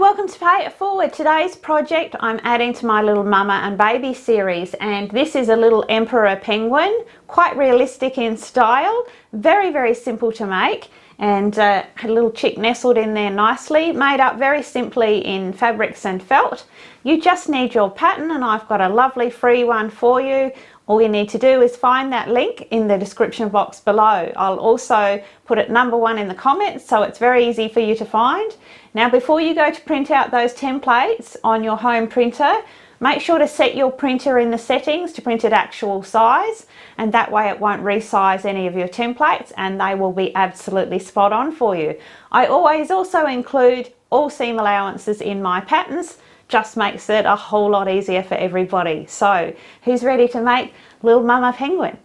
welcome to Pay It Forward. Today's project I'm adding to my little mama and baby series, and this is a little emperor penguin, quite realistic in style, very simple to make, and a little chick nestled in there nicely, made up very simply in fabrics and felt. You just need your pattern, and I've got a lovely free one for you. All you need to do is find that link in the description box below. I'll also put it #1 in the comments, so it's very easy for you to find. Now, before you go to print out those templates on your home printer, make sure to set your printer in the settings to print at actual size, and that way it won't resize any of your templates and they will be absolutely spot on for you. I always also include all seam allowances in my patterns. Just makes it a whole lot easier for everybody. So who's ready to make little mama penguin?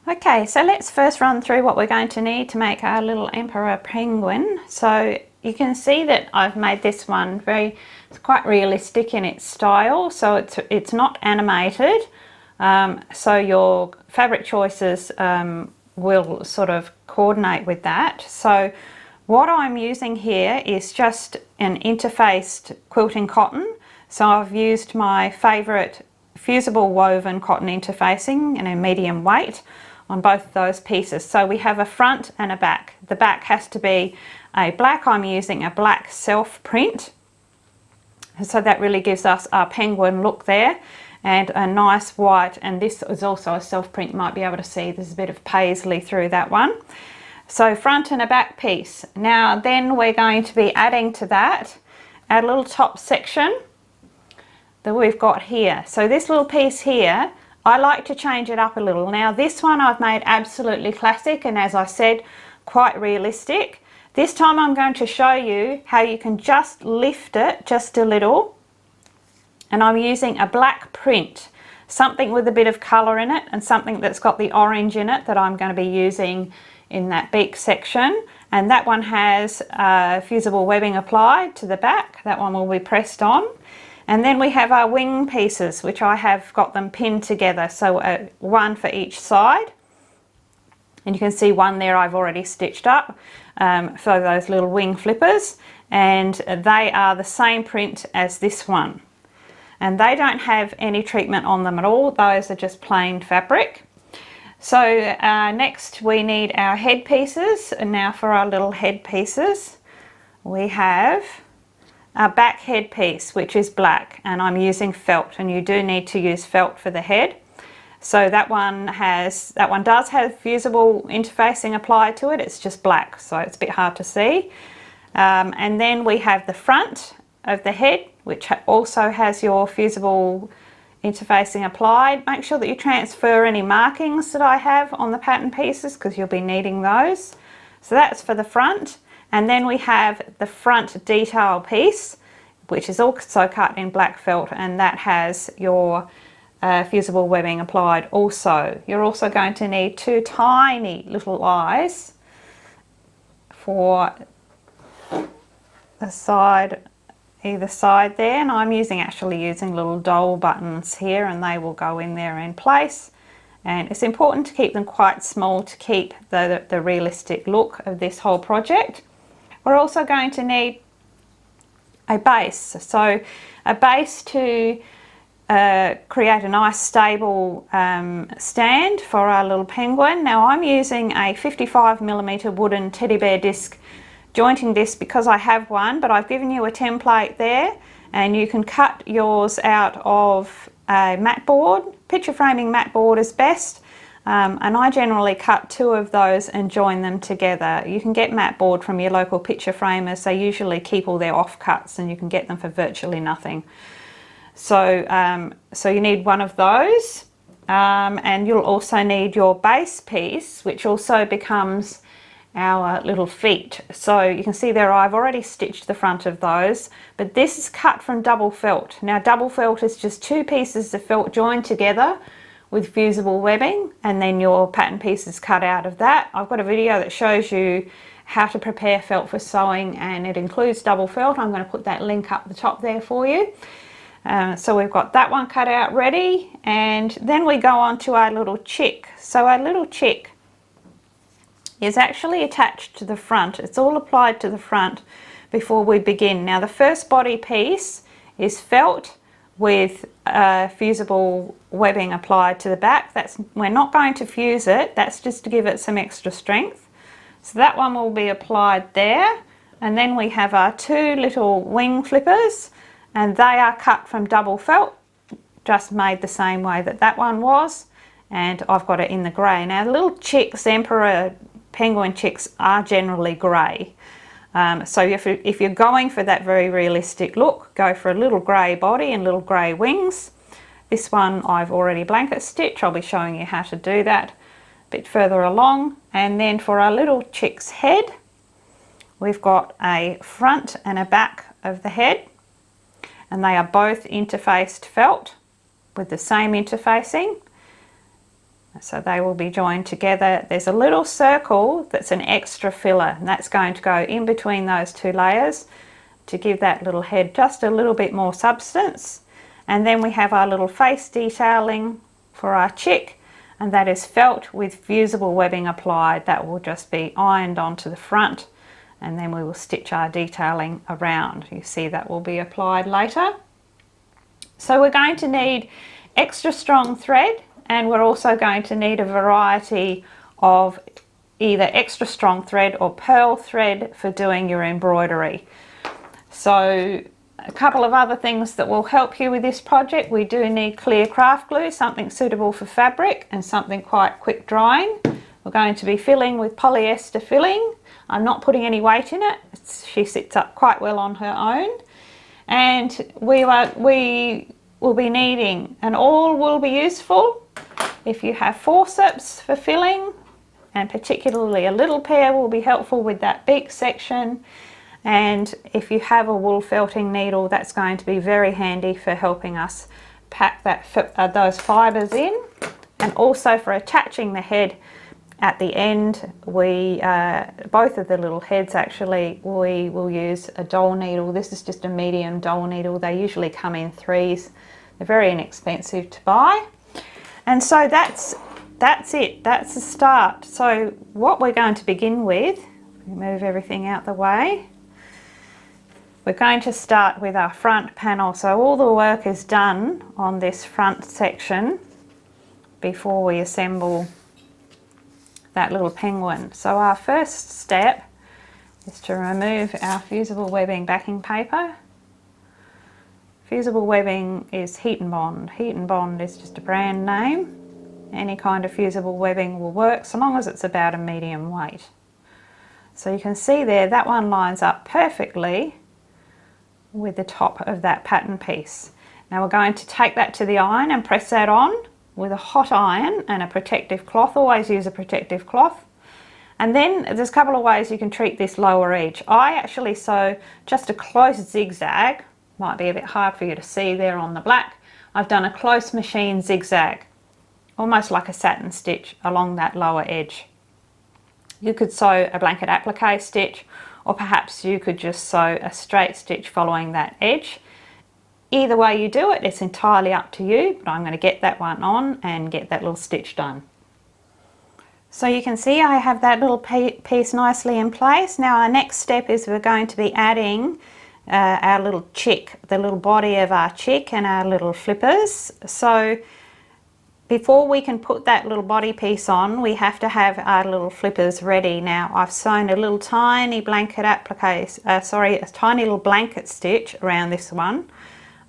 Okay, so let's first run through what we're going to need to make our little emperor penguin. So you can see that I've made this one it's quite realistic in its style, so it's not animated, so your fabric choices will sort of coordinate with that. So what I'm using here is just an interfaced quilting cotton. So I've used my favourite fusible woven cotton interfacing in a medium weight on both those pieces. So we have a front and a back. The back has to be a black. I'm using a black self print. So that really gives us our penguin look there, and a nice white, and this is also a self print. You might be able to see there's a bit of paisley through that one. So front and a back piece. Now then we're going to be adding to that our little top section that we've got here. So this little piece here, I like to change it up a little. Now this one I've made absolutely classic, and as I said, quite realistic. This time I'm going to show you how you can just lift it just a little, and I'm using a black print, something with a bit of colour in it and something that's got the orange in it that I'm going to be using in that beak section, and that one has fusible webbing applied to the back. That one will be pressed on, and then we have our wing pieces, which I have got them pinned together, so one for each side, and you can see one there I've already stitched up for those little wing flippers, and they are the same print as this one, and they don't have any treatment on them at all. Those are just plain fabric. So next we need our head pieces, and now for our little head pieces we have our back head piece, which is black, and I'm using felt, and you do need to use felt for the head. So that one does have fusible interfacing applied to it, it's just black, so it's a bit hard to see. And then we have the front of the head, which also has your fusible interfacing applied. Make sure that you transfer any markings that I have on the pattern pieces, because you'll be needing those. So that's for the front, and then we have the front detail piece, which is also cut in black felt, and that has your fusible webbing applied also. You're also going to need two tiny little eyes for the side, either side there, and I'm actually using little dowel buttons here, and they will go in there in place, and it's important to keep them quite small to keep the realistic look of this whole project. We're also going to need a base, so a base to create a nice stable stand for our little penguin. Now I'm using a 55mm wooden teddy bear disc jointing disc because I have one, but I've given you a template there, and you can cut yours out of a mat board. Picture framing mat board is best, and I generally cut 2 of those and join them together. You can get mat board from your local picture framers. They usually keep all their offcuts, and you can get them for virtually nothing. So, so you need one of those, and you'll also need your base piece, which also becomes our little feet. So you can see there I've already stitched the front of those, but this is cut from double felt. Now double felt is just 2 pieces of felt joined together with fusible webbing, and then your pattern piece is cut out of that. I've got a video that shows you how to prepare felt for sewing, and it includes double felt. I'm going to put that link up the top there for you. So we've got that one cut out ready, and then we go on to our little chick. So our little chick is actually attached to the front. It's all applied to the front, before we begin. Now the first body piece is felt with fusible webbing applied to the back. We're not going to fuse it, that's just to give it some extra strength. So that one will be applied there, and then we have our two little wing flippers, and they are cut from double felt, just made the same way that that one was, and I've got it in the grey. Now the little chicks, emperor penguin chicks, are generally grey. So if you're going for that very realistic look, go for a little grey body and little grey wings. This one I've already blanket stitched. I'll be showing you how to do that a bit further along. And then for our little chick's head, we've got a front and a back of the head, and they are both interfaced felt with the same interfacing. So they will be joined together. There's a little circle that's an extra filler, and that's going to go in between those two layers to give that little head just a little bit more substance. And then we have our little face detailing for our chick, and that is felt with fusible webbing applied. That will just be ironed onto the front, and then we will stitch our detailing around. You see that will be applied later. So we're going to need extra strong thread, and we're also going to need a variety of either extra strong thread or pearl thread for doing your embroidery. So a couple of other things that will help you with this project: we do need clear craft glue, something suitable for fabric and something quite quick drying. We're going to be filling with polyester filling. I'm not putting any weight in it. She sits up quite well on her own. And we will be needing an awl will be useful. If you have forceps for filling, and particularly a little pair will be helpful with that beak section. And if you have a wool felting needle, that's going to be very handy for helping us pack those fibres in. And also for attaching the head at the end, both of the little heads actually, we will use a doll needle. This is just a medium doll needle. They usually come in threes. They're very inexpensive to buy. And so that's it, that's the start. So what we're going to begin with, move everything out the way. We're going to start with our front panel. So all the work is done on this front section before we assemble that little penguin. So our first step is to remove our fusible webbing backing paper. Fusible webbing is Heat and Bond. Heat and Bond is just a brand name. Any kind of fusible webbing will work so long as it's about a medium weight. So you can see there, that one lines up perfectly with the top of that pattern piece. Now we're going to take that to the iron and press that on with a hot iron and a protective cloth. Always use a protective cloth. And then there's a couple of ways you can treat this lower edge. I actually sew just a close zigzag. Might be a bit hard for you to see there on the black. I've done a close machine zigzag, almost like a satin stitch along that lower edge. You could sew a blanket applique stitch, or perhaps you could just sew a straight stitch following that edge. Either way you do it, it's entirely up to you, but I'm going to get that one on and get that little stitch done. So you can see I have that little piece nicely in place. Now our next step is we're going to be adding our little chick, the little body of our chick and our little flippers. So before we can put that little body piece on, we have to have our little flippers ready. Now I've sewn a little tiny blanket applique, a tiny little blanket stitch around this one.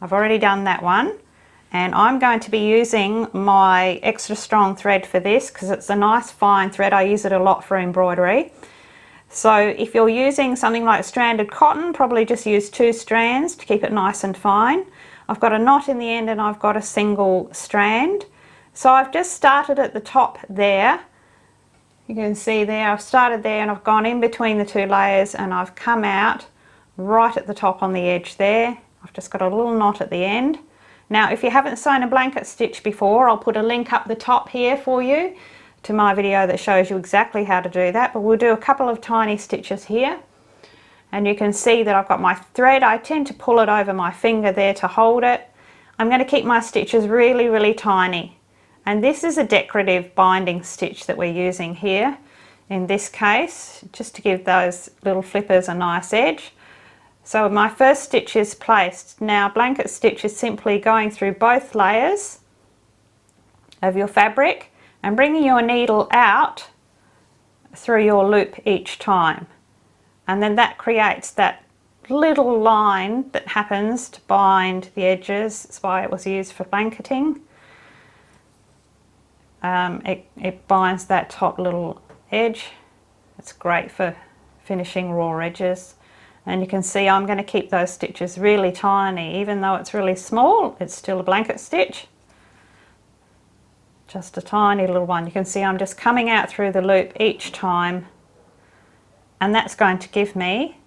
I've already done that one, and I'm going to be using my extra strong thread for this because it's a nice fine thread. I use it a lot for embroidery. So if you're using something like stranded cotton, probably just use 2 strands to keep it nice and fine. I've got a knot in the end and I've got a single strand. So I've just started at the top there. You can see there, I've started there and I've gone in between the 2 layers and I've come out right at the top on the edge there. I've just got a little knot at the end. Now if you haven't sewn a blanket stitch before, I'll put a link up the top here for you to my video that shows you exactly how to do that, but we'll do a couple of tiny stitches here. And you can see that I've got my thread. I tend to pull it over my finger there to hold it. I'm going to keep my stitches really, really tiny. And this is a decorative binding stitch that we're using here in this case, just to give those little flippers a nice edge. So my first stitch is placed. Now blanket stitch is simply going through both layers of your fabric and bringing your needle out through your loop each time, and then that creates that little line that happens to bind the edges. That's why it was used for blanketing. It binds that top little edge. It's great for finishing raw edges. And you can see I'm going to keep those stitches really tiny. Even though it's really small, it's still a blanket stitch. Just a tiny little one. You can see I'm just coming out through the loop each time, and that's going to give me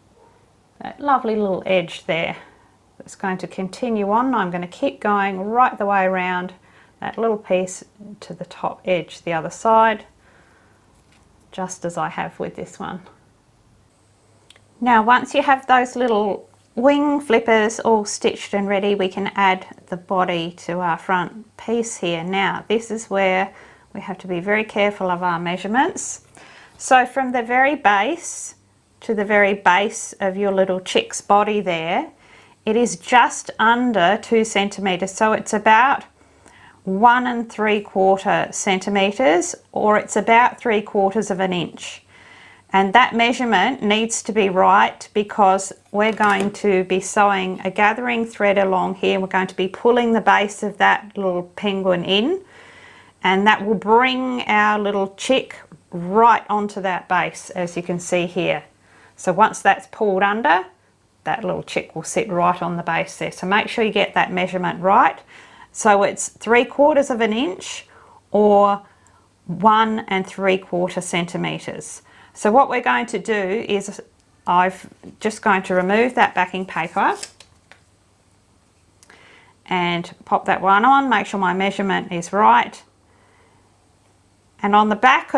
that lovely little edge there. That's going to continue on. I'm going to keep going right the way around that little piece to the top edge, the other side, just as I have with this one. Now once you have those little wing flippers all stitched and ready, we can add the body to our front piece here. Now this is where we have to be very careful of our measurements. So from the very base to the very base of your little chick's body there, it is just under 2 centimeters. So it's about 1 3/4 centimeters, or it's about 3/4 of an inch. And that measurement needs to be right because we're going to be sewing a gathering thread along here. We're going to be pulling the base of that little penguin in, and that will bring our little chick right onto that base, as you can see here. So once that's pulled under, that little chick will sit right on the base there. So make sure you get that measurement right. So it's 3/4 of an inch or 1 3/4 centimeters. So what we're going to do is I've just going to remove that backing paper and pop that one on, make sure my measurement is right. And on the back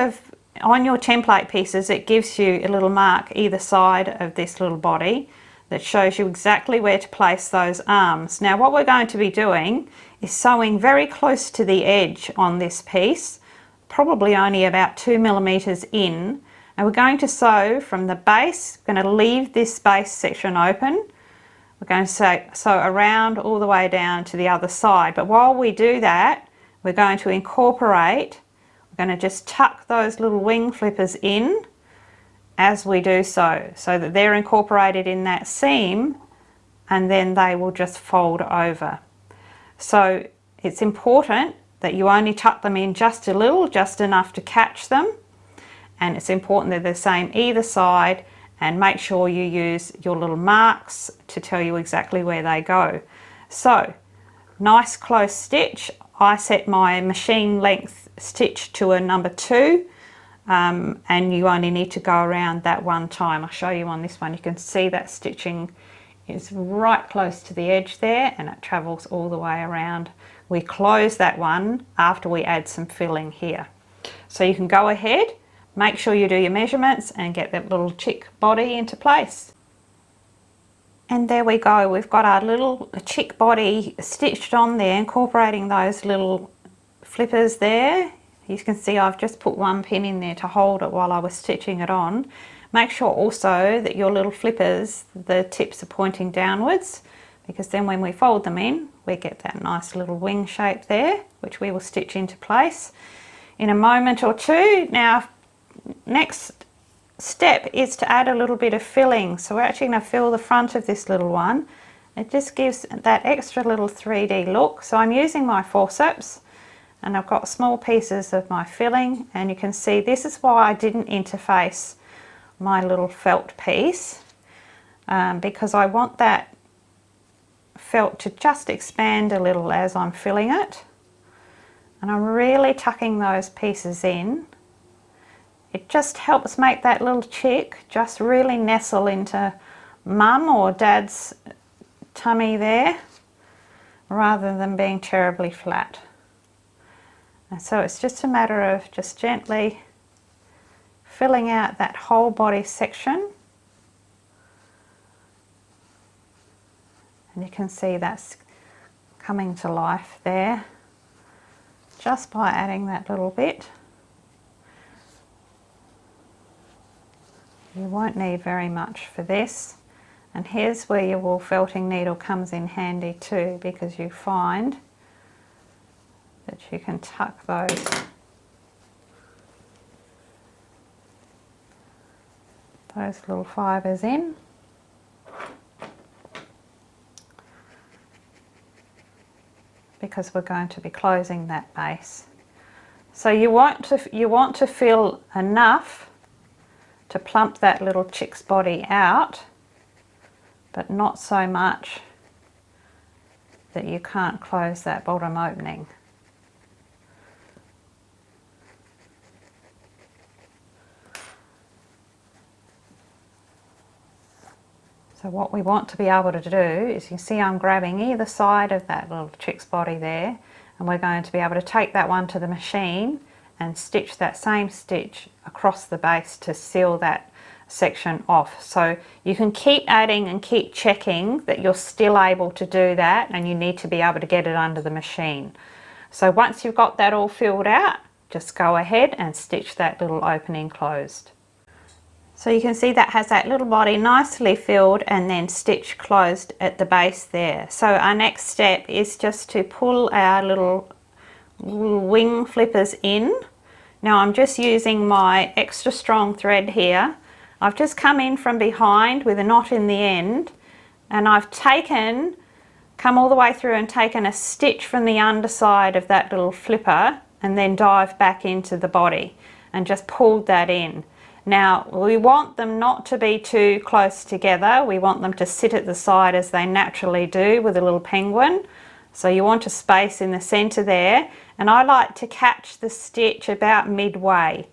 on your template pieces, it gives you a little mark either side of this little body that shows you exactly where to place those arms. Now what we're going to be doing is sewing very close to the edge on this piece, probably only about 2 millimeters in. And we're going to sew from the base. We're going to leave this base section open. We're going to sew around all the way down to the other side. But while we do that, we're going to incorporate, we're going to just tuck those little wing flippers in as we do so that they're incorporated in that seam, and then they will just fold over. So it's important that you only tuck them in just a little, just enough to catch them. And it's important they're the same either side, and make sure you use your little marks to tell you exactly where they go. So nice close stitch. I set my machine length stitch to a number 2, and you only need to go around that one time. I'll show you on this one. You can see that stitching is right close to the edge there, and it travels all the way around. We close that one after we add some filling here. So you can go ahead, make sure you do your measurements and get that little chick body into place. And there we go, we've got our little chick body stitched on there, incorporating those little flippers there. You can see I've just put one pin in there to hold it while I was stitching it on. Make sure also that your little flippers, the tips are pointing downwards, because then when we fold them in, we get that nice little wing shape there, which we will stitch into place in a moment or two. Now, next step is to add a little bit of filling. So we're actually going to fill the front of this little one. It just gives that extra little 3D look. So I'm using my forceps, and I've got small pieces of my filling, and you can see this is why I didn't interface my little felt piece, because I want that felt to just expand a little as I'm filling it, and I'm really tucking those pieces in. It just helps make that little chick just really nestle into mum or dad's tummy there, rather than being terribly flat. And so it's just a matter of just gently filling out that whole body section. And you can see that's coming to life there just by adding that little bit. You won't need very much for this. And here's where your wool felting needle comes in handy too, because you find that you can tuck those little fibres in. Because we're going to be closing that base. So you want to fill enough to plump that little chick's body out, but not so much that you can't close that bottom opening. So what we want to be able to do is, you see I'm grabbing either side of that little chick's body there, and we're going to be able to take that one to the machine and stitch that same stitch across the base to seal that section off. So you can keep adding and keep checking that you're still able to do that, and you need to be able to get it under the machine. So once you've got that all filled out, just go ahead and stitch that little opening closed. So you can see that has that little body nicely filled and then stitch closed at the base there. So our next step is just to pull our little wing flippers in. Now I'm just using my extra strong thread here. I've just come in from behind with a knot in the end, and I've come all the way through and taken a stitch from the underside of that little flipper and then dive back into the body and just pulled that in. Now we want them not to be too close together. We want them to sit at the side as they naturally do with a little penguin. So you want a space in the center there, and I like to catch the stitch about midway.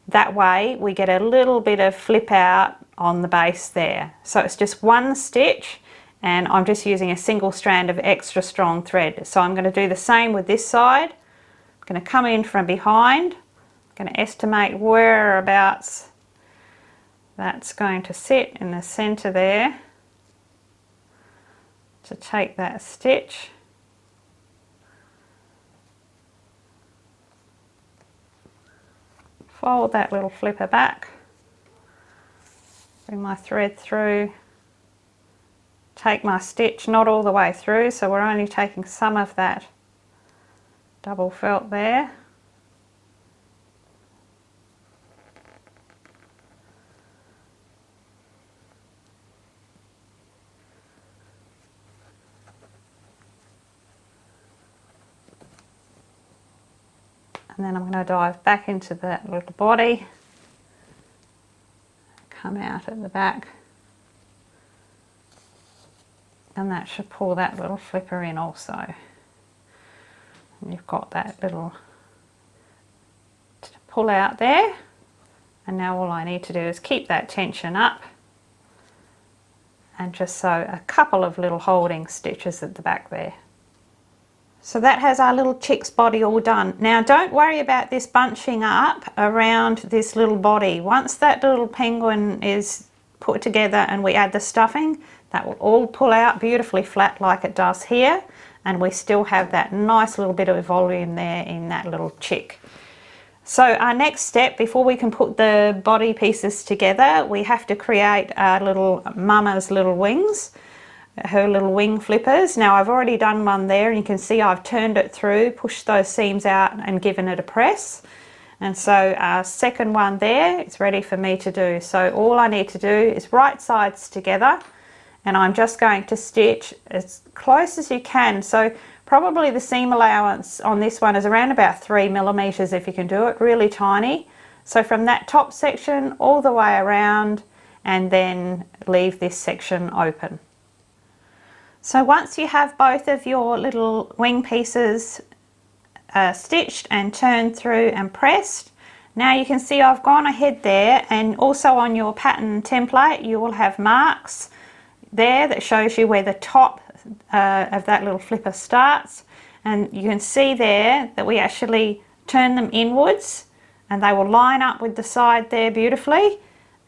That way we get a little bit of flip out on the base there. So it's just one stitch, and I'm just using a single strand of extra strong thread. So I'm going to do the same with this side. I'm going to come in from behind. I'm going to estimate whereabouts that's going to sit in the center there to take that stitch. Fold that little flipper back, bring my thread through, take my stitch not all the way through, so we're only taking some of that double felt there. And then I'm going to dive back into that little body, come out at the back, and that should pull that little flipper in also. And you've got that little pull out there, and now all I need to do is keep that tension up and just sew a couple of little holding stitches at the back there. So that has our little chick's body all done. Now don't worry about this bunching up around this little body. Once that little penguin is put together and we add the stuffing, that will all pull out beautifully flat like it does here, and we still have that nice little bit of volume there in that little chick. So our next step, before we can put the body pieces together, we have to create our little mama's little wings. Her little wing flippers. Now I've already done one there, and you can see I've turned it through, pushed those seams out and given it a press. And so our second one there is ready for me to do. So all I need to do is right sides together, and I'm just going to stitch as close as you can. So probably the seam allowance on this one is around about 3 millimeters if you can do it, really tiny. So from that top section all the way around, and then leave this section open. So once you have both of your little wing pieces stitched and turned through and pressed, now you can see I've gone ahead there, and also on your pattern template you will have marks there that shows you where the top of that little flipper starts, and you can see there that we actually turn them inwards and they will line up with the side there beautifully,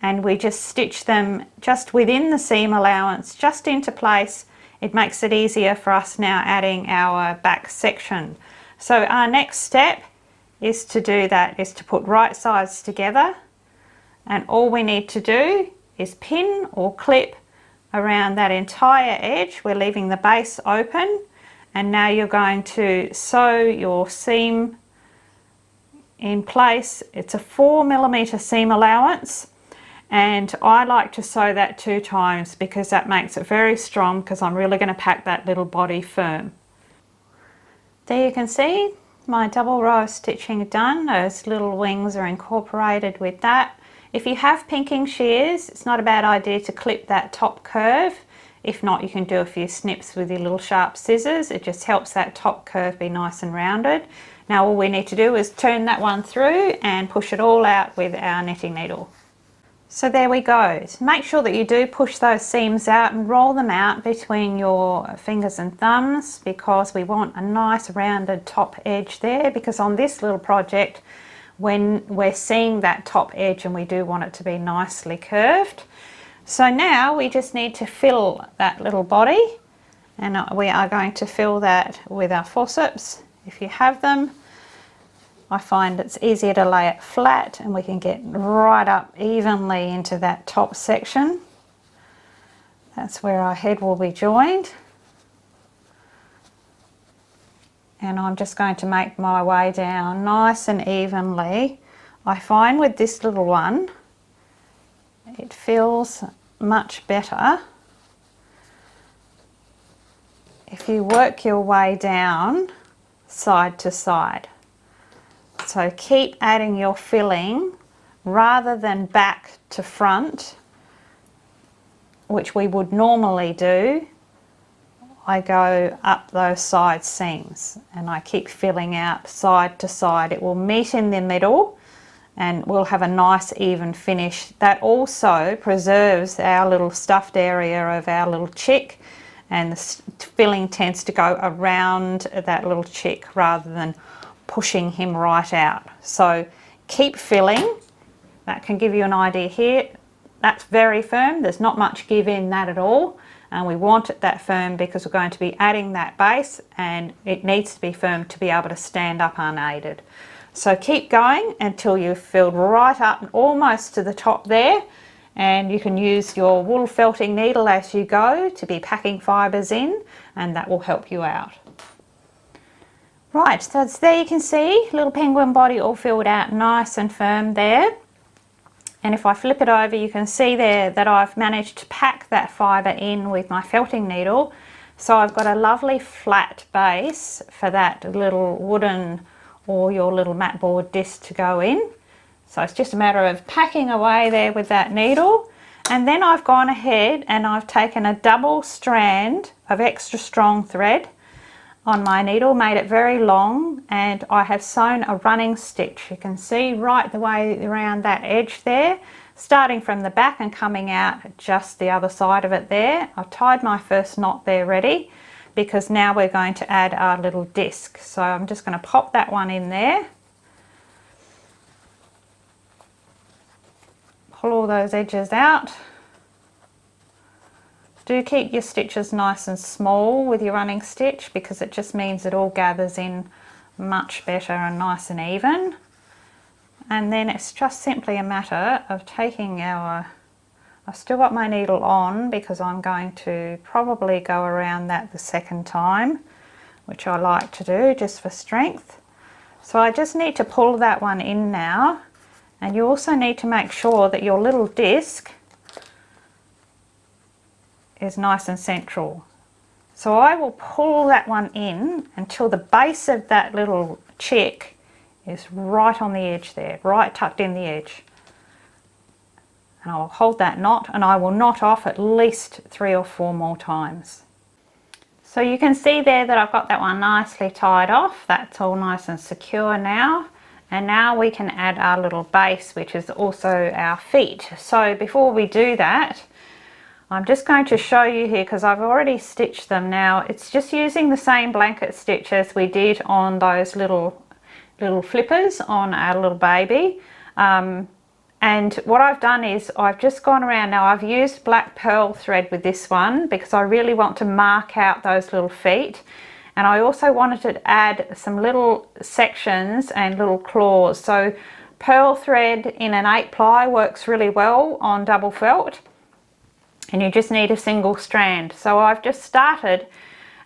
and we just stitch them just within the seam allowance, just into place. It makes it easier for us now adding our back section. So our next step is to do that, is to put right sides together, and all we need to do is pin or clip around that entire edge. We're leaving the base open, and now you're going to sew your seam in place. It's a 4mm seam allowance, and I like to sew that 2 times because that makes it very strong, because I'm really going to pack that little body firm. There you can see my double row of stitching done. Those little wings are incorporated with that. If you have pinking shears, it's not a bad idea to clip that top curve. If not, you can do a few snips with your little sharp scissors. It just helps that top curve be nice and rounded. Now all we need to do is turn that one through and push it all out with our knitting needle. So there we go. Make sure that you do push those seams out and roll them out between your fingers and thumbs, because we want a nice rounded top edge there, because on this little project, when we're seeing that top edge, and we do want it to be nicely curved. So now we just need to fill that little body, and we are going to fill that with our forceps. If you have them, I find it's easier to lay it flat, and we can get right up evenly into that top section. That's where our head will be joined. And I'm just going to make my way down nice and evenly. I find with this little one, it feels much better if you work your way down side to side. So keep adding your filling rather than back to front, which we would normally do. I go up those side seams and I keep filling out side to side. It will meet in the middle and we'll have a nice even finish. That also preserves our little stuffed area of our little chick, and the filling tends to go around that little chick rather than pushing him right out. So keep filling. That can give you an idea here. That's very firm. There's not much give in that at all, and we want it that firm because we're going to be adding that base, and it needs to be firm to be able to stand up unaided. So keep going until you've filled right up almost to the top there, and you can use your wool felting needle as you go to be packing fibres in, and that will help you out. Right, so it's there, you can see little penguin body all filled out nice and firm there. And if I flip it over, you can see there that I've managed to pack that fibre in with my felting needle. So I've got a lovely flat base for that little wooden or your little mat board disc to go in. So it's just a matter of packing away there with that needle. And then I've gone ahead and I've taken a double strand of extra strong thread on my needle, made it very long, and I have sewn a running stitch. You can see right the way around that edge there, starting from the back and coming out just the other side of it there. I've tied my first knot there ready, because now we're going to add our little disc. So I'm just going to pop that one in there. Pull all those edges out. Do keep your stitches nice and small with your running stitch, because it just means it all gathers in much better and nice and even. And then it's just simply a matter of taking our, I've still got my needle on because I'm going to probably go around that the second time, which I like to do just for strength. So I just need to pull that one in now, and you also need to make sure that your little disc is nice and central. So I will pull that one in until the base of that little chick is right on the edge there, right tucked in the edge. And I will hold that knot, and I will knot off at least 3 or 4 more times. So you can see there that I've got that one nicely tied off. That's all nice and secure now. And now we can add our little base, which is also our feet. So before we do that, I'm just going to show you here, because I've already stitched them now. It's just using the same blanket stitch as we did on those little flippers on our little baby. And what I've done is I've just gone around. Now I've used black pearl thread with this one because I really want to mark out those little feet. And I also wanted to add some little sections and little claws. So pearl thread in an 8-ply works really well on double felt. and you just need a single strand. So I've just started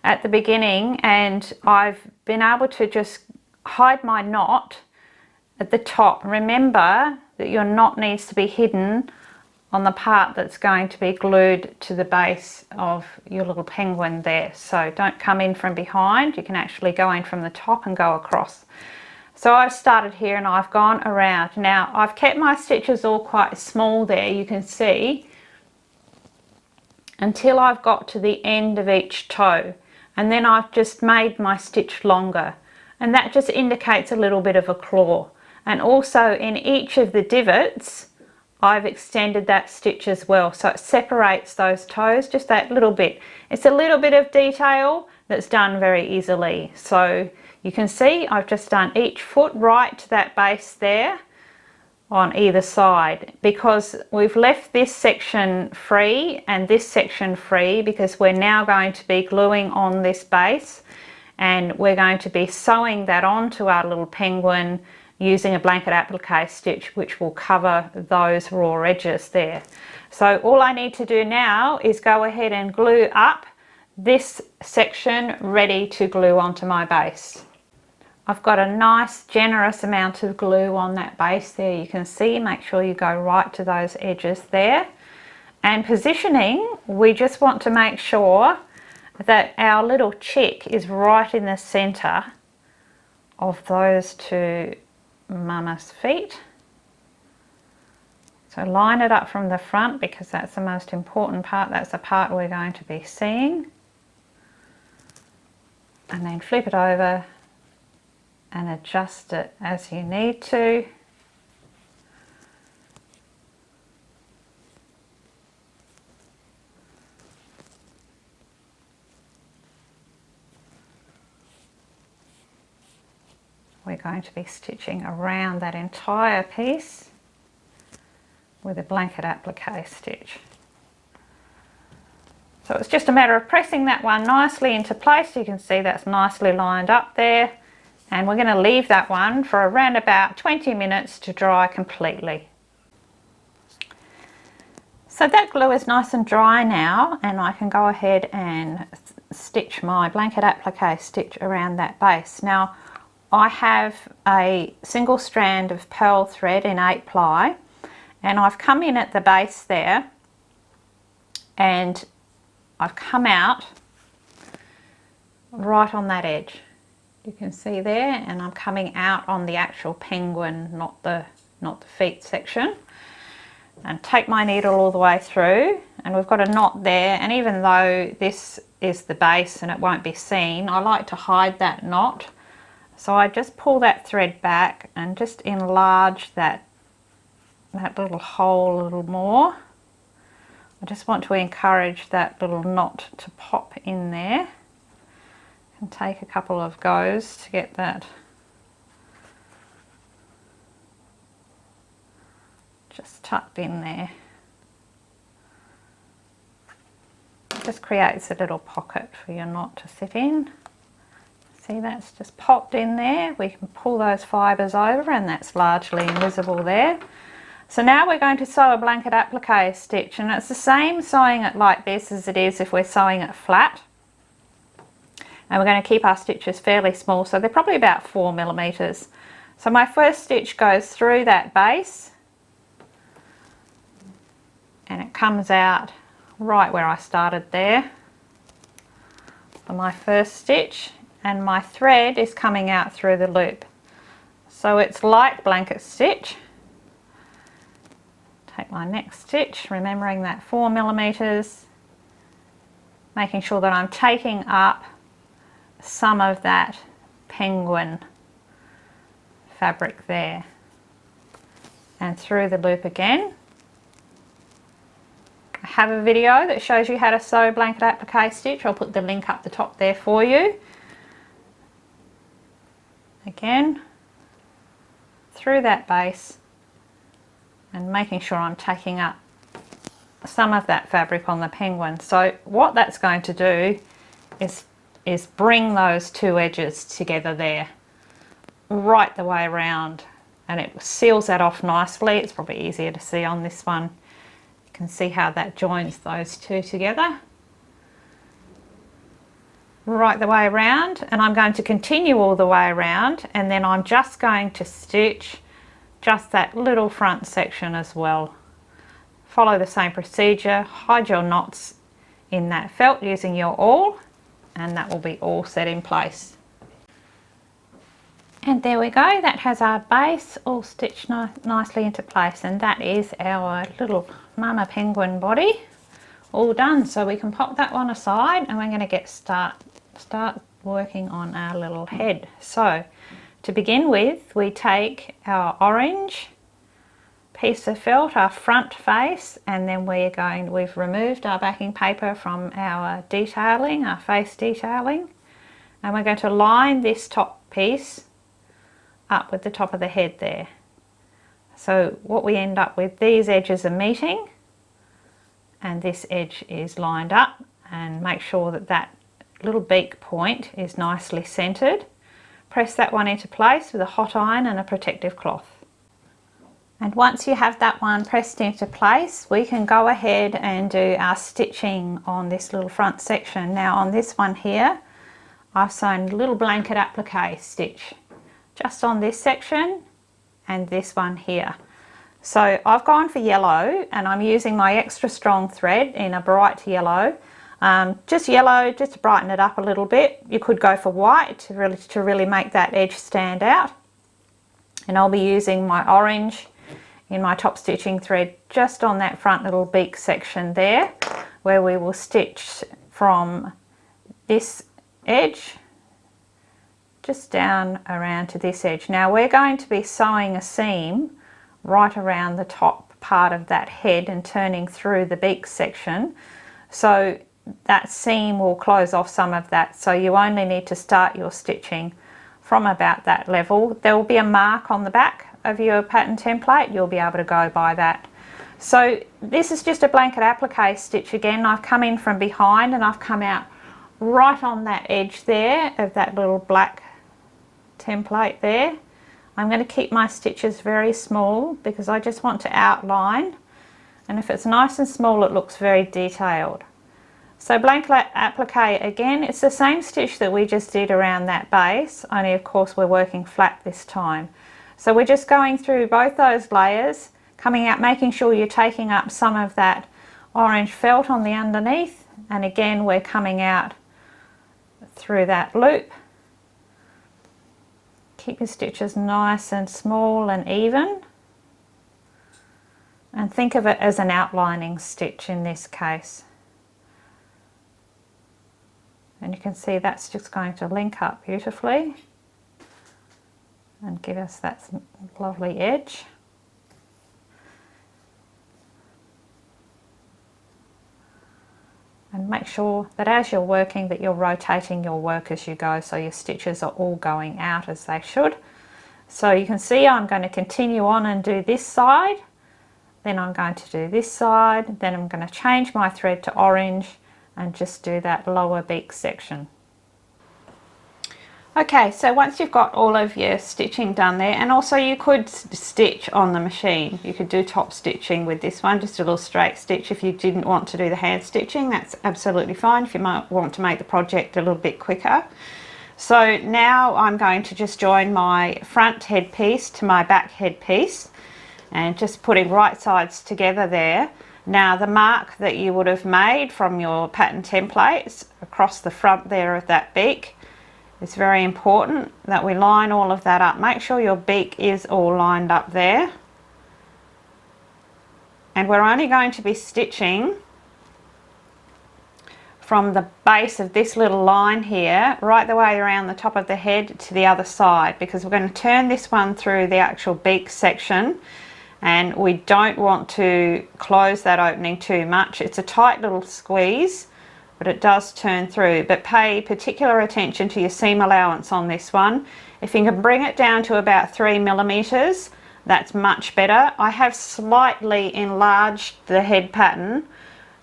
at the beginning and I've been able to just hide my knot at the top. Remember that your knot needs to be hidden on the part that's going to be glued to the base of your little penguin there. So don't come in from behind, you can actually go in from the top and go across. So I've started here and I've gone around. Now I've kept my stitches all quite small there, you can see, until I've got to the end of each toe, and then I've just made my stitch longer, and that just indicates a little bit of a claw. And also in each of the divots I've extended that stitch as well, so it separates those toes just that little bit. It's a little bit of detail that's done very easily. So you can see I've just done each foot right to that base there on either side, because we've left this section free and this section free because we're now going to be gluing on this base, and we're going to be sewing that onto our little penguin using a blanket applique stitch, which will cover those raw edges there. So all I need to do now is go ahead and glue up this section ready to glue onto my base. I've got a nice generous amount of glue on that base there, you can see. Make sure you go right to those edges there. And positioning, we just want to make sure that our little chick is right in the center of those two mama's feet. So line it up from the front because that's the most important part, that's the part we're going to be seeing. And then flip it over and adjust it as you need to. We're going to be stitching around that entire piece with a blanket applique stitch. So it's just a matter of pressing that one nicely into place. You can see that's nicely lined up there, and we're going to leave that one for around about 20 minutes to dry completely. So that glue is nice and dry now, and I can go ahead and stitch my blanket applique stitch around that base. Now I have a single strand of pearl thread in 8 ply, and I've come in at the base there and I've come out right on that edge, you can see there, and I'm coming out on the actual penguin, not the feet section, and take my needle all the way through, and we've got a knot there. And even though this is the base and it won't be seen, I like to hide that knot. So I just pull that thread back and just enlarge that little hole a little more. I just want to encourage that little knot to pop in there, and take a couple of goes to get that just tucked in there. It just creates a little pocket for your knot to sit in. See, that's just popped in there. We can pull those fibres over and that's largely invisible there. So now we're going to sew a blanket applique stitch, and it's the same sewing it like this as it is if we're sewing it flat. And we're going to keep our stitches fairly small, so they're probably about 4 millimeters. So my first stitch goes through that base and it comes out right where I started there for my first stitch, and my thread is coming out through the loop. So it's like blanket stitch. Take my next stitch, remembering that 4 millimeters, making sure that I'm taking up some of that penguin fabric there, and through the loop again. I have a video that shows you how to sew blanket applique stitch. I'll put the link up the top there for you. Again, through that base and making sure I'm taking up some of that fabric on the penguin. So what that's going to do is bring those two edges together there, right the way around, and it seals that off nicely. It's probably easier to see on this one. You can see how that joins those two together. Right the way around, and I'm going to continue all the way around, and then I'm just going to stitch just that little front section as well. Follow the same procedure, hide your knots in that felt using your awl, and that will be all set in place. And there we go, that has our base all stitched nicely into place, and that is our little mama penguin body all done. So we can pop that one aside, and we're going to get start working on our little head. So to begin with, we take our orange piece of felt, our front face, and then we've removed our backing paper from our detailing, our face detailing, and we're going to line this top piece up with the top of the head there. So what we end up with, these edges are meeting and this edge is lined up, and make sure that that little beak point is nicely centered. Press that one into place with a hot iron and a protective cloth. And once you have that one pressed into place, we can go ahead and do our stitching on this little front section. Now on this one here, I've sewn a little blanket applique stitch just on this section and this one here. So I've gone for yellow, and I'm using my extra strong thread in a bright yellow. Just yellow, just to brighten it up a little bit. You could go for white to really make that edge stand out. And I'll be using my orange in my top stitching thread just on that front little beak section there, where we will stitch from this edge just down around to this edge. Now we're going to be sewing a seam right around the top part of that head and turning through the beak section, so that seam will close off some of that. So you only need to start your stitching from about that level. There will be a mark on the back of your pattern template, you'll be able to go by that. So this is just a blanket applique stitch again. I've come in from behind and I've come out right on that edge there of that little black template there. I'm going to keep my stitches very small because I just want to outline, and if it's nice and small it looks very detailed. So blanket applique again, it's the same stitch that we just did around that base, only of course we're working flat this time. So we're just going through both those layers, coming out, making sure you're taking up some of that orange felt on the underneath, and again we're coming out through that loop. Keep your stitches nice and small and even, and think of it as an outlining stitch in this case. And you can see that's just going to link up beautifully and give us that lovely edge. And make sure that as you're working that you're rotating your work as you go, so your stitches are all going out as they should. So you can see I'm going to continue on and do this side, then I'm going to do this side, then I'm going to change my thread to orange and just do that lower beak section. Okay, so once you've got all of your stitching done there, and also you could stitch on the machine. You could do top stitching with this one, just a little straight stitch. If you didn't want to do the hand stitching, that's absolutely fine if you might want to make the project a little bit quicker. So now I'm going to just join my front head piece to my back head piece and just putting right sides together there. Now the mark that you would have made from your pattern templates across the front there of that beak, it's very important that we line all of that up. Make sure your beak is all lined up there. And we're only going to be stitching from the base of this little line here right the way around the top of the head to the other side, because we're going to turn this one through the actual beak section, and we don't want to close that opening too much. It's a tight little squeeze, but it does turn through. But pay particular attention to your seam allowance on this one. If you can bring it down to about 3 millimeters, that's much better. I have slightly enlarged the head pattern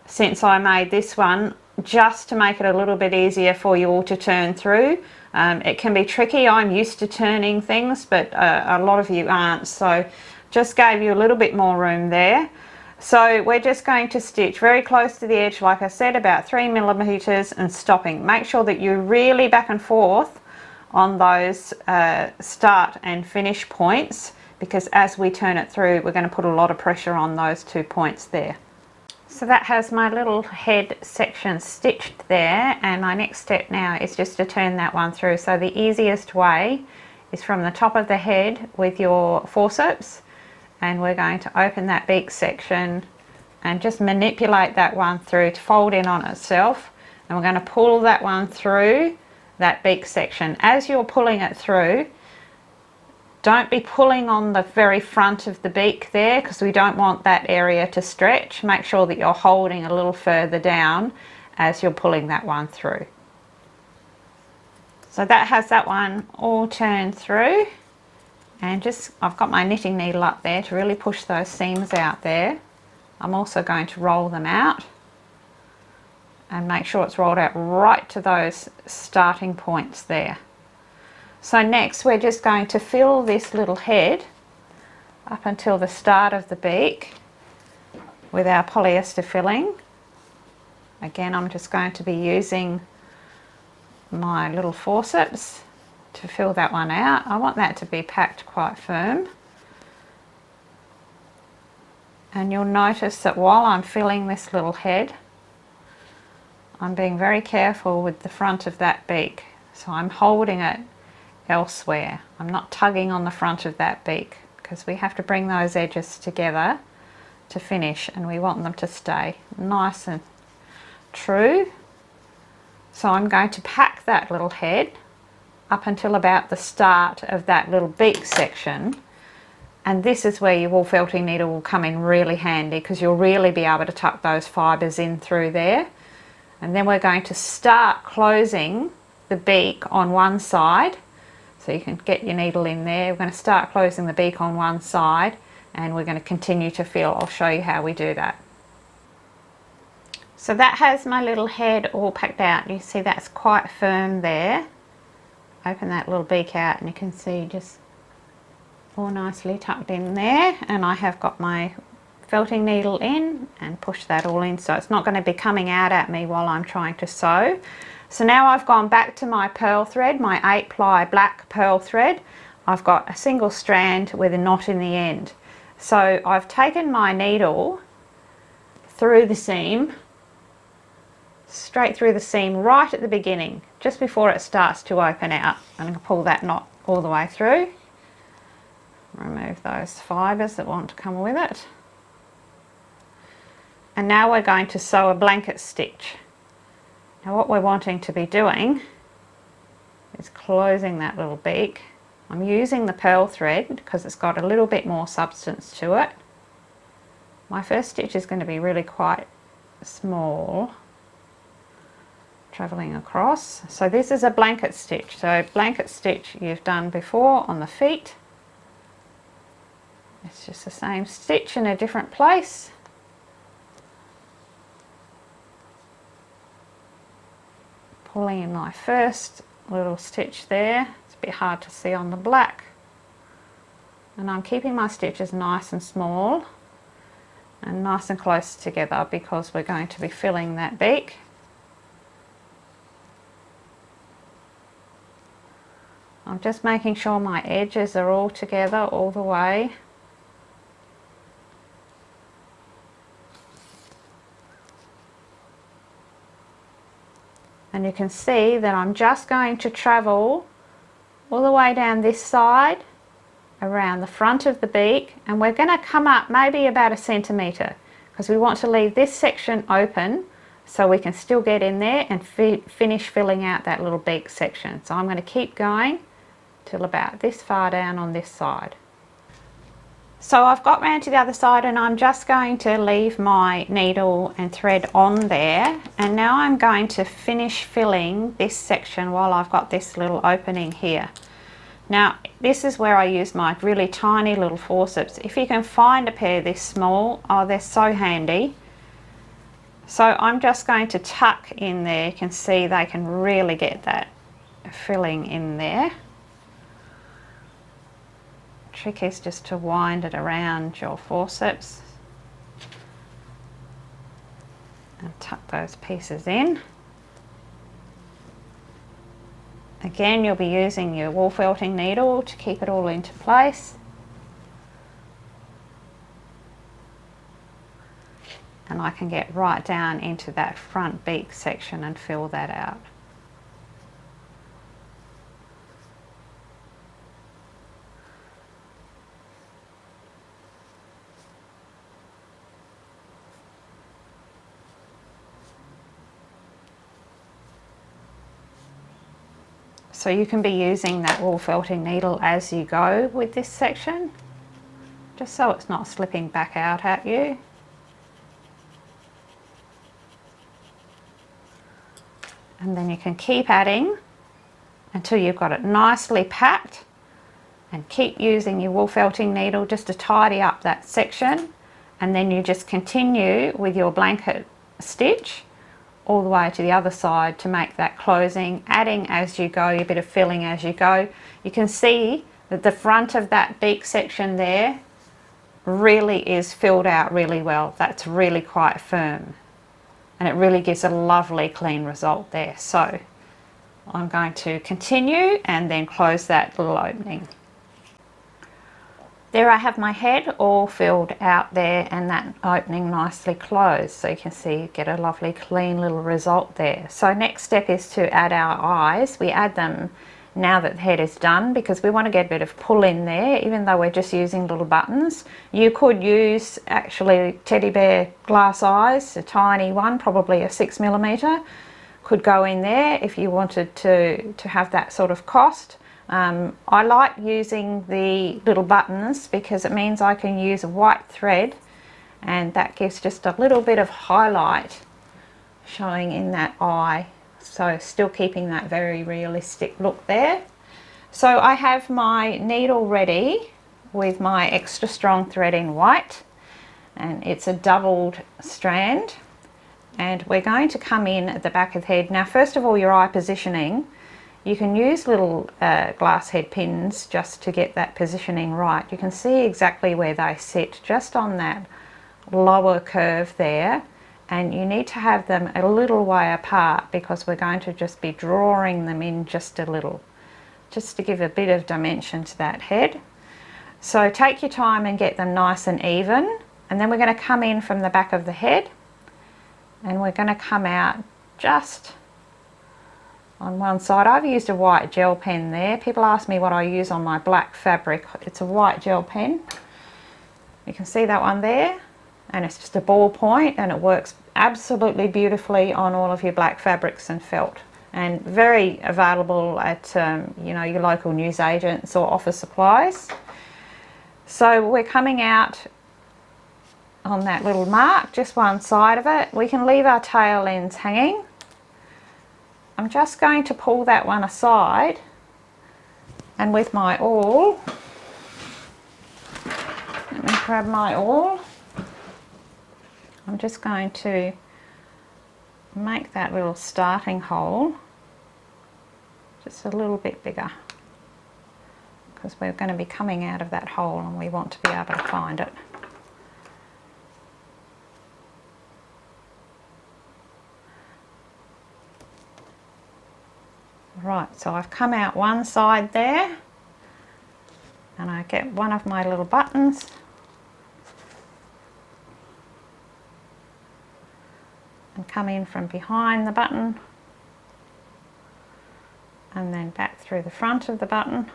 since I made this one, just to make it a little bit easier for you all to turn through. It can be tricky. I'm used to turning things, but a lot of you aren't, so just gave you a little bit more room there. So we're just going to stitch very close to the edge, like I said, about 3 millimeters, and stopping. Make sure that you're really back and forth on those start and finish points, because as we turn it through, we're going to put a lot of pressure on those 2 points there. So that has my little head section stitched there, and my next step now is just to turn that one through. So the easiest way is from the top of the head with your forceps, and we're going to open that beak section and just manipulate that one through to fold in on itself, and we're going to pull that one through that beak section. As you're pulling it through, don't be pulling on the very front of the beak there, because we don't want that area to stretch. Make sure that you're holding a little further down as you're pulling that one through. So that has that one all turned through, and just I've got my knitting needle up there to really push those seams out there. I'm also going to roll them out and make sure it's rolled out right to those starting points there. So next we're just going to fill this little head up until the start of the beak with our polyester filling. Again, I'm just going to be using my little forceps to fill that one out. I want that to be packed quite firm. And you'll notice that while I'm filling this little head, I'm being very careful with the front of that beak. So I'm holding it elsewhere. I'm not tugging on the front of that beak, because we have to bring those edges together to finish, and we want them to stay nice and true. So I'm going to pack that little head up until about the start of that little beak section, and this is where your wool felting needle will come in really handy, because you'll really be able to tuck those fibres in through there. And then we're going to start closing the beak on one side. So you can get your needle in there. We're going to start closing the beak on one side, and we're going to continue to fill. I'll show you how we do that. So that has my little head all packed out. You see that's quite firm there. Open that little beak out and you can see just all nicely tucked in there, and I have got my felting needle in and push that all in, so it's not going to be coming out at me while I'm trying to sew. So now I've gone back to my pearl thread, my 8-ply black pearl thread. I've got a single strand with a knot in the end. So I've taken my needle through the seam, straight through the seam right at the beginning, just before it starts to open out. I'm going to pull that knot all the way through. Remove those fibres that want to come with it. And now we're going to sew a blanket stitch. Now what we're wanting to be doing is closing that little beak. I'm using the pearl thread because it's got a little bit more substance to it. My first stitch is going to be really quite small, travelling across. So this is a blanket stitch. So blanket stitch you've done before on the feet. It's just the same stitch in a different place. Pulling in my first little stitch there. It's a bit hard to see on the black. And I'm keeping my stitches nice and small and nice and close together because we're going to be filling that beak. I'm just making sure my edges are all together all the way. And you can see that I'm just going to travel all the way down this side around the front of the beak, and we're going to come up maybe about 1 centimetre because we want to leave this section open so we can still get in there and finish filling out that little beak section. So I'm going to keep going till about this far down on this side. So I've got round to the other side and I'm just going to leave my needle and thread on there, and now I'm going to finish filling this section while I've got this little opening here. Now this is where I use my really tiny little forceps. If you can find a pair this small, oh, they're so handy. So I'm just going to tuck in there. You can see they can really get that filling in there. Trick is just to wind it around your forceps and tuck those pieces in. Again, you'll be using your wool felting needle to keep it all into place. And I can get right down into that front beak section and fill that out. So you can be using that wool felting needle as you go with this section, just so it's not slipping back out at you. And then you can keep adding until you've got it nicely packed, and keep using your wool felting needle just to tidy up that section, and then you just continue with your blanket stitch all the way to the other side to make that closing, adding as you go, a bit of filling as you go. You can see that the front of that beak section there really is filled out really well. That's really quite firm, and it really gives a lovely clean result there. So I'm going to continue and then close that little opening. There I have my head all filled out there and that opening nicely closed, so you can see you get a lovely clean little result there. So next step is to add our eyes. We add them now that the head is done because we want to get a bit of pull in there, even though we're just using little buttons. You could use actually teddy bear glass eyes, a tiny one, probably a 6mm, could go in there if you wanted to have that sort of cost. I like using the little buttons because it means I can use a white thread, and that gives just a little bit of highlight showing in that eye, so still keeping that very realistic look there. So I have my needle ready with my extra strong thread in white, and it's a doubled strand, and we're going to come in at the back of the head. Now first of all, your eye positioning, you can use little glass head pins just to get that positioning right. You can see exactly where they sit just on that lower curve there, and you need to have them a little way apart because we're going to just be drawing them in just a little, just to give a bit of dimension to that head. So take your time and get them nice and even, and then we're going to come in from the back of the head and we're going to come out just on one side. I've used a white gel pen there. People ask me what I use on my black fabric. It's a white gel pen. You can see that one there, and it's just a ball point, and it works absolutely beautifully on all of your black fabrics and felt, and very available at you know, your local newsagents or office supplies. So we're coming out on that little mark, just one side of it. We can leave our tail ends hanging. I'm just going to pull that one aside, and with my awl, let me grab my awl, I'm just going to make that little starting hole just a little bit bigger, because we're going to be coming out of that hole and we want to be able to find it. Right, so I've come out one side there, and I get one of my little buttons and come in from behind the button and then back through the front of the button.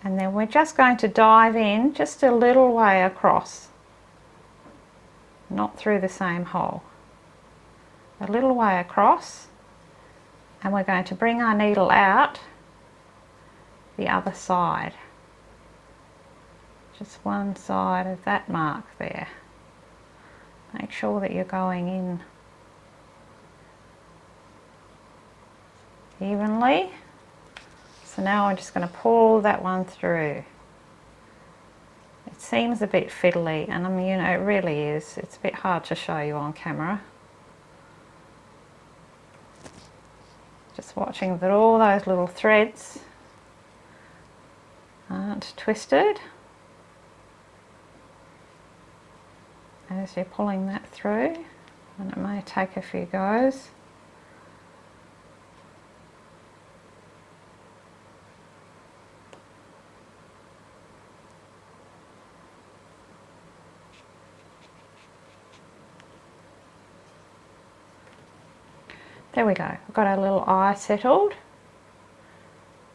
And then we're just going to dive in just a little way across, not through the same hole, a little way across, and we're going to bring our needle out the other side, just one side of that mark there. Make sure that you're going in evenly. So now I'm just going to pull that one through. It seems a bit fiddly, and I mean, you know, it really is. It's a bit hard to show you on camera. Just watching that all those little threads aren't twisted. as you're pulling that through, and it may take a few goes. There we go, I've got our little eye settled.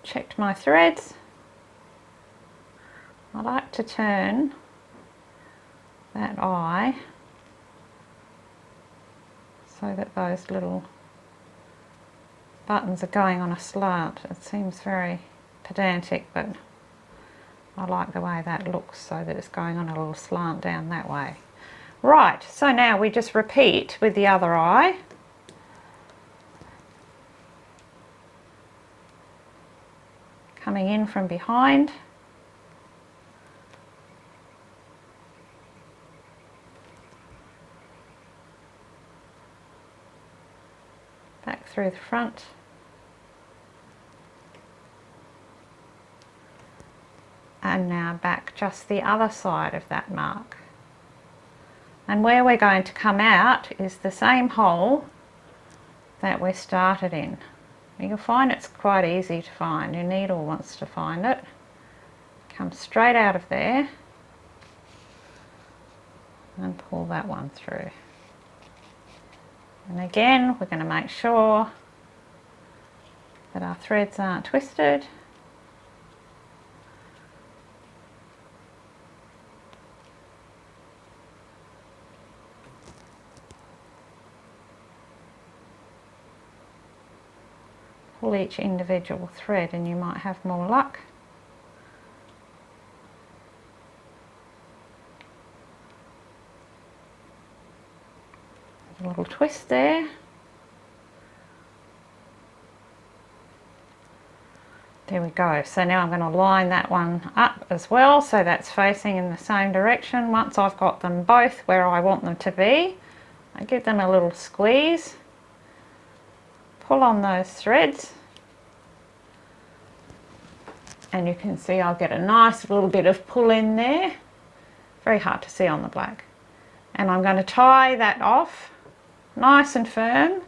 Checked my threads. I like to turn that eye so that those little buttons are going on a slant. It seems very pedantic, but I like the way that looks, so that it's going on a little slant down that way. Right, so now we just repeat with the other eye. Coming in from behind. Back through the front. And now back just the other side of that mark. And where we're going to come out is the same hole that we started in. You'll find it's quite easy to find. Your needle wants to find it. Come straight out of there and pull that one through. And again, we're going to make sure that our threads aren't twisted. Pull each individual thread and you might have more luck. A little twist there. There we go. So now I'm going to line that one up as well, so that's facing in the same direction. Once I've got them both where I want them to be, I give them a little squeeze. Pull on those threads and you can see I'll get a nice little bit of pull in there. Very hard to see on the black. And I'm going to tie that off nice and firm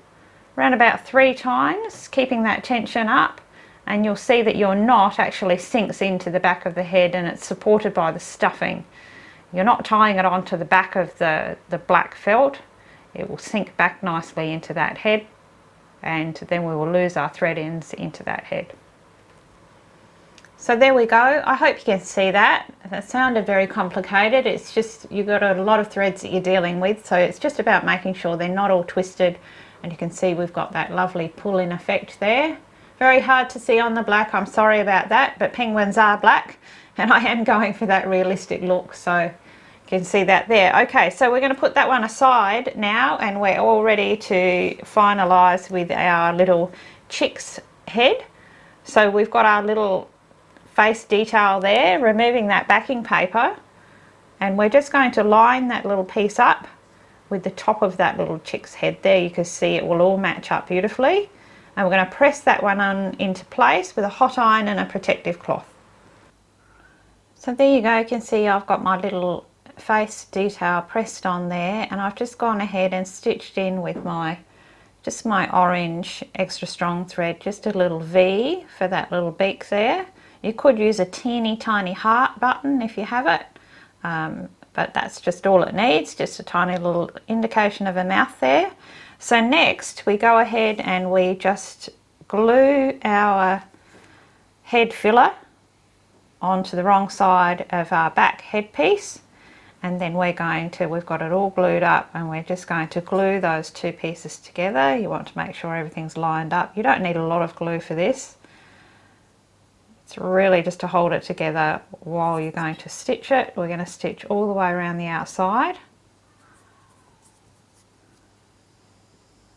around about 3 times, keeping that tension up, and you'll see that your knot actually sinks into the back of the head and it's supported by the stuffing. You're not tying it onto the back of the black felt. It will sink back nicely into that head, and then we will lose our thread ends into that head. So there we go. I hope you can see that. That sounded very complicated. It's just, you've got a lot of threads that you're dealing with, so it's just about making sure they're not all twisted, and you can see we've got that lovely pull-in effect there. Very hard to see on the black, I'm sorry about that, but penguins are black and I am going for that realistic look, so you can see that there. Okay, so we're going to put that one aside now, and we're all ready to finalize with our little chick's head. So we've got our little face detail there, removing that backing paper, and we're just going to line that little piece up with the top of that little chick's head there. You can see it will all match up beautifully, and we're going to press that one on into place with a hot iron and a protective cloth. So there you go, you can see I've got my little face detail pressed on there, and I've just gone ahead and stitched in with my orange extra strong thread, just a little V for that little beak there. You could use a teeny tiny heart button if you have it, but that's just all it needs, just a tiny little indication of a mouth there. So next we go ahead and we just glue our head filler onto the wrong side of our back headpiece, and then we've got it all glued up, and we're just going to glue those two pieces together. You want to make sure everything's lined up. You don't need a lot of glue for this. It's really just to hold it together while you're going to stitch it. We're going to stitch all the way around the outside.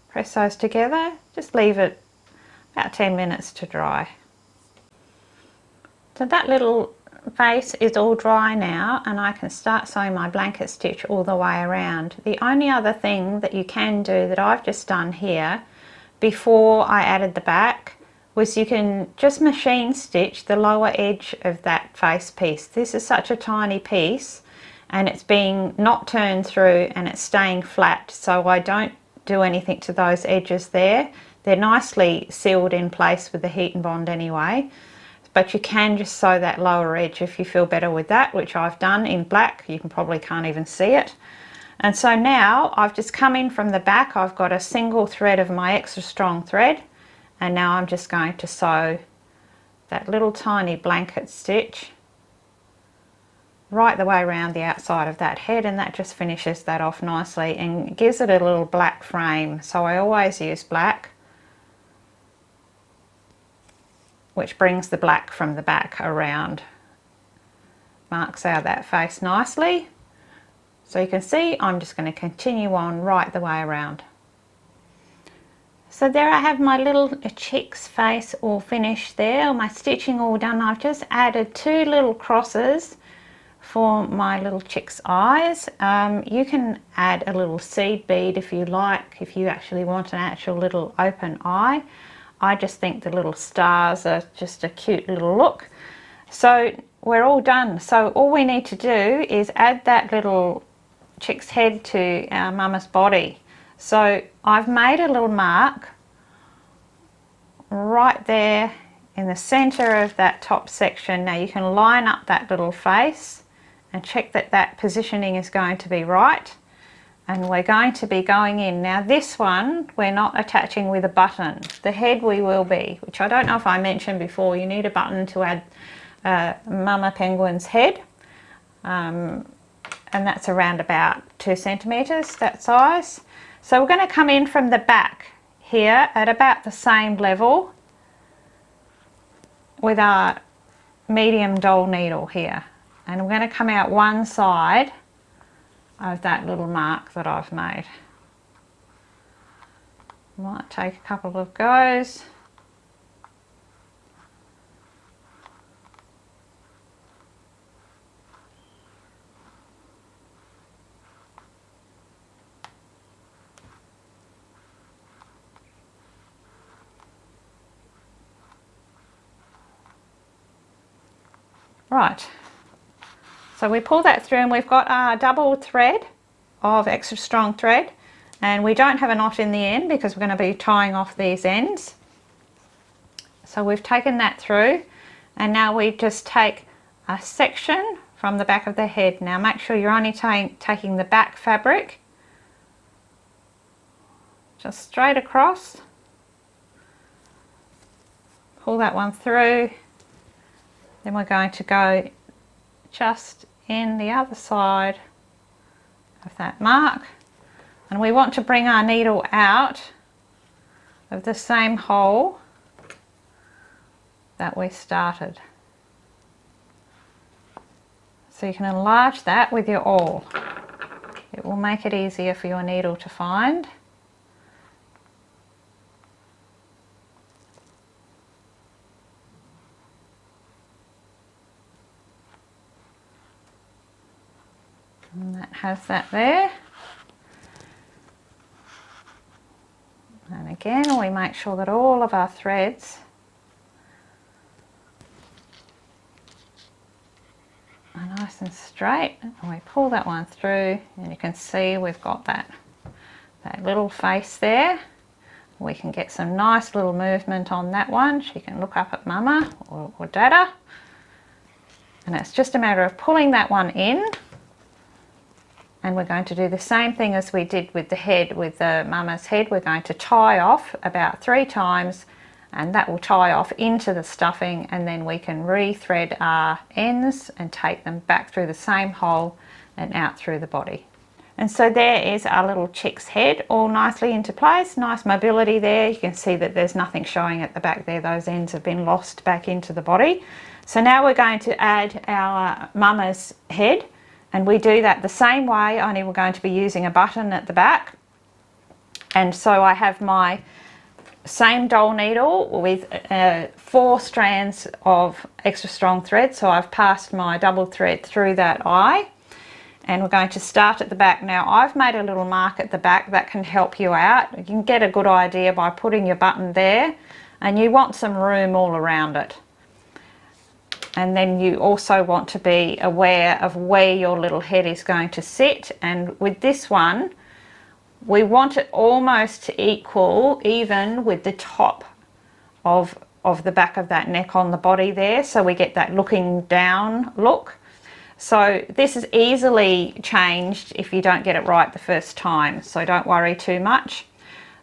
Press those together, just leave it about 10 minutes to dry. So that little face is all dry now, and I can start sewing my blanket stitch all the way around. The only other thing that you can do that I've just done here before I added the back was you can just machine stitch the lower edge of that face piece. This is such a tiny piece, and it's being not turned through and it's staying flat, so I don't do anything to those edges there. They're nicely sealed in place with the heat and bond anyway, but you can just sew that lower edge if you feel better with that, which I've done in black. You probably can't even see it. And so now I've just come in from the back. I've got a single thread of my extra strong thread, and now I'm just going to sew that little tiny blanket stitch right the way around the outside of that head, and that just finishes that off nicely and gives it a little black frame. So I always use black, which brings the black from the back around, marks out that face nicely. So you can see I'm just going to continue on right the way around. So there I have my little chick's face all finished there, my stitching all done. I've just added 2 little crosses for my little chick's eyes. You can add a little seed bead if you like, if you actually want an actual little open eye. I just think the little stars are just a cute little look. So we're all done. So all we need to do is add that little chick's head to our mama's body. So I've made a little mark right there in the center of that top section. Now you can line up that little face and check that that positioning is going to be right, and we're going to be going in. Now this one we're not attaching with a button. The head we will be, which I don't know if I mentioned before, you need a button to add Mama Penguin's head, and that's around about 2 centimeters, that size. So we're going to come in from the back here at about the same level with our medium doll needle here, and we're going to come out one side of that little mark that I've made. Might take a couple of goes. Right, so we pull that through and we've got our double thread of extra strong thread, and we don't have a knot in the end because we're going to be tying off these ends. So we've taken that through, and now we just take a section from the back of the head. Now make sure you're only taking the back fabric, just straight across, pull that one through. Then we're going to go just in the other side of that mark, and we want to bring our needle out of the same hole that we started. So you can enlarge that with your awl. It will make it easier for your needle to find. And that has that there. And again, we make sure that all of our threads are nice and straight, and we pull that one through, and you can see we've got that little face there. We can get some nice little movement on that one. She can look up at Mama or Dada, and it's just a matter of pulling that one in. And we're going to do the same thing as we did with the head, with the Mama's head. We're going to tie off about 3 times, and that will tie off into the stuffing, and then we can re-thread our ends and take them back through the same hole and out through the body. And so there is our little chick's head all nicely into place. Nice mobility there. You can see that there's nothing showing at the back there. Those ends have been lost back into the body. So now we're going to add our Mama's head. And we do that the same way, only we're going to be using a button at the back. And so I have my same doll needle with 4 strands of extra strong thread. So I've passed my double thread through that eye, and we're going to start at the back. Now I've made a little mark at the back that can help you out. You can get a good idea by putting your button there, and you want some room all around it. And then you also want to be aware of where your little head is going to sit. And with this one, we want it almost to equal even with the top of the back of that neck on the body there, so we get that looking down look. So this is easily changed if you don't get it right the first time, so don't worry too much.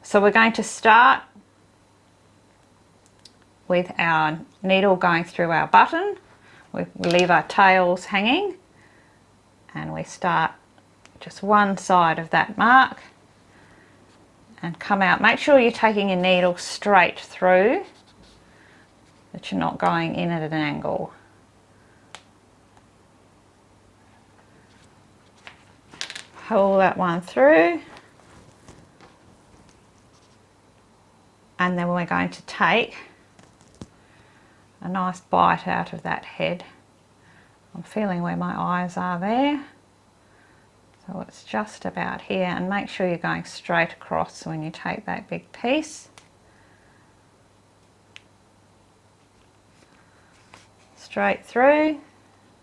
So we're going to start with our needle going through our button. We leave our tails hanging and we start just one side of that mark and come out. Make sure you're taking your needle straight through, that you're not going in at an angle. Pull that one through, and then we're going to take a nice bite out of that head. I'm feeling where my eyes are there, so it's just about here, and make sure you're going straight across when you take that big piece. Straight through,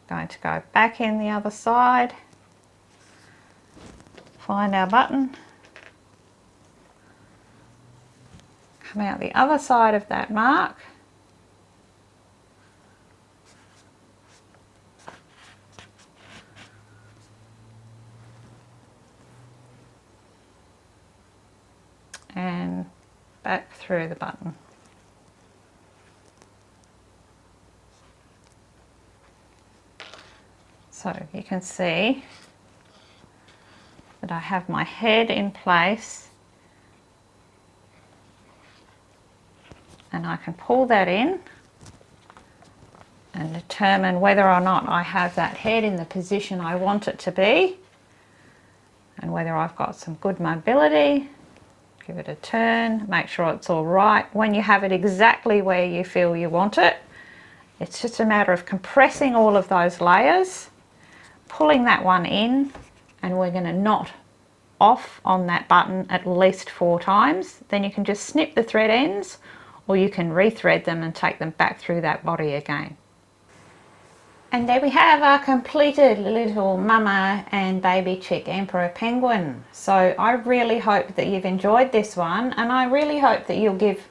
going to go back in the other side, find our button, come out the other side of that mark, and back through the button. So you can see that I have my head in place, and I can pull that in and determine whether or not I have that head in the position I want it to be, and whether I've got some good mobility. Give it a turn, make sure it's all right. When you have it exactly where you feel you want it, it's just a matter of compressing all of those layers, pulling that one in, and we're going to knot off on that button at least 4 times. Then you can just snip the thread ends, or you can rethread them and take them back through that body again. And there we have our completed little mama and baby chick emperor penguin. So I really hope that you've enjoyed this one, and I really hope that you'll give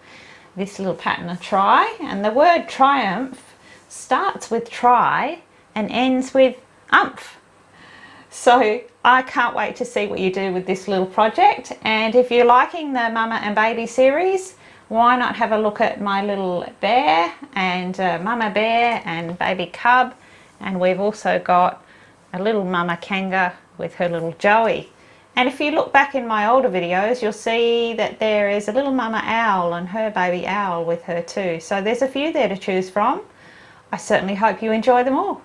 this little pattern a try. And the word triumph starts with try and ends with umph. So I can't wait to see what you do with this little project. And if you're liking the mama and baby series, why not have a look at my little bear and mama bear and baby cub. And we've also got a little mama kanga with her little Joey. And if you look back in my older videos, you'll see that there is a little mama owl and her baby owl with her too. So there's a few there to choose from. I certainly hope you enjoy them all.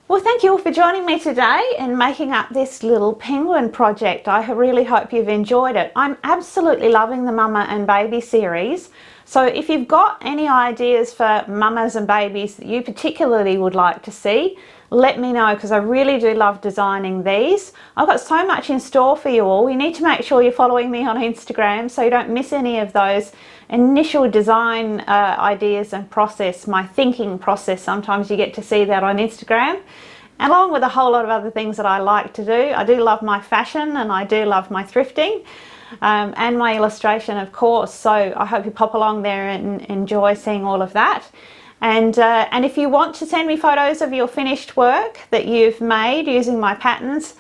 Well, thank you all for joining me today and making up this little penguin project. I really hope you've enjoyed it. I'm absolutely loving the mama and baby series. So if you've got any ideas for mamas and babies that you particularly would like to see, let me know, because I really do love designing these. I've got so much in store for you all. You need to make sure you're following me on Instagram so you don't miss any of those initial design ideas and process, my thinking process. Sometimes you get to see that on Instagram, along with a whole lot of other things that I like to do. I do love my fashion, and I do love my thrifting. And my illustration, of course. So I hope you pop along there and enjoy seeing all of that. And if you want to send me photos of your finished work that you've made using my patterns,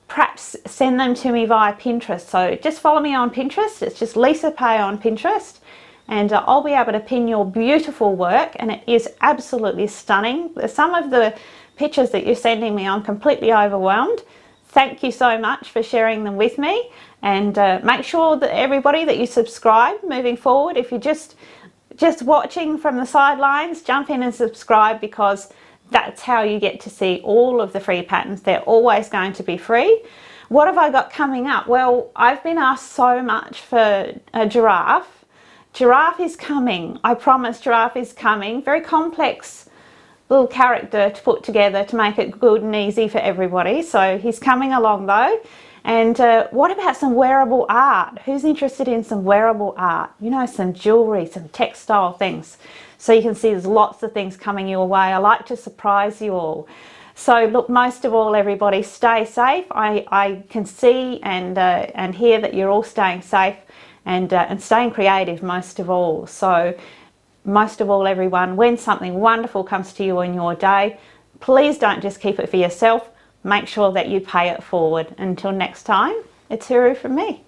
perhaps send them to me via Pinterest. So just follow me on Pinterest. It's just Lisa Pay on Pinterest, and I'll be able to pin your beautiful work, and it is absolutely stunning. Some of the pictures that you're sending me, I'm completely overwhelmed. Thank you so much for sharing them with me. And make sure that everybody that you subscribe moving forward. If you're just watching from the sidelines, jump in and subscribe, because that's how you get to see all of the free patterns. They're always going to be free. What have I got coming up? Well, I've been asked so much for a giraffe. Giraffe is coming. I promise giraffe is coming. Very complex little character to put together to make it good and easy for everybody. So he's coming along though. And what about some wearable art? Who's interested in some wearable art? You know, some jewelry, some textile things. So you can see there's lots of things coming your way. I like to surprise you all. So look, most of all, everybody, stay safe. I can see and hear that you're all staying safe and staying creative most of all. So most of all, everyone, when something wonderful comes to you in your day, please don't just keep it for yourself. Make sure that you pay it forward. Until next time, it's Huru from me.